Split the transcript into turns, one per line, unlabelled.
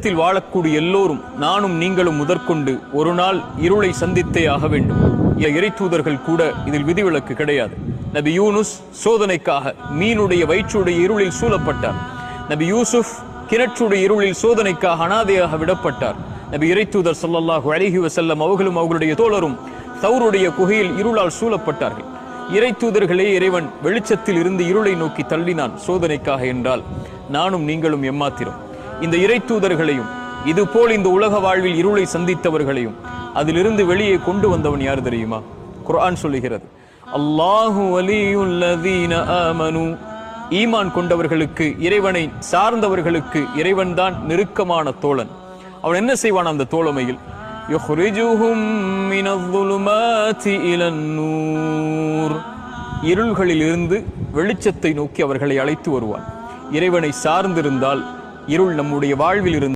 வெளிச்சத்தில் வாழக்கூடிய எல்லோரும் நானும் நீங்களும் முதற்கொண்டு ஒரு நாள் இருளை சந்தித்தே ஆக வேண்டும். இறை தூதர்கள் கூட இதில் விதிவிலக்கு கிடையாது. நபி யூனுஸ் சோதனைக்காக மீனுடைய வயிற்றுடைய இருளில் சூழப்பட்டார். நபி யூசுப் கிணற்றுடைய இருளில் சோதனைக்காக அனாதையாக விடப்பட்டார். நபி இறை தூதர் ஸல்லல்லாஹு அலைஹி வஸல்லம் அவர்களும் அவர்களுடைய தோழரும் தௌருடைய குகையில் இருளால் சூழப்பட்டார்கள். இறை தூதர்களே இறைவன் வெளிச்சத்தில் இருந்து இருளை நோக்கி தள்ளினான் சோதனைக்காக என்றால் நானும் நீங்களும் எம்மாத்திரம். இந்த இறை தூதர்களையும் இதுபோல் இந்த உலக வாழ்வில் இருளை சந்தித்தவர்களையும் அதிலிருந்து வெளியே கொண்டு வந்தவன் யார் தெரியுமா? குர்ஆன் சொல்லுகிறது, அல்லாஹு வலியுல்லதீன ஆமனு. ஈமான் கொண்டவர்களுக்கு, இறைவனை சார்ந்தவர்களுக்கு இறைவன் தான் நெருக்கமான தோழன். அவன் என்ன செய்வான் அந்த தோழமையில்? யுஹ்ரிஜுஹும் மினல்-ظுலுமாத்தி இலன்-நூர். இருள்களில் இருந்து வெளிச்சத்தை நோக்கி அவர்களை அழைத்து வருவான். இறைவனை சார்ந்திருந்தால் இருள் நம்முடைய வாழ்வில் இருந்து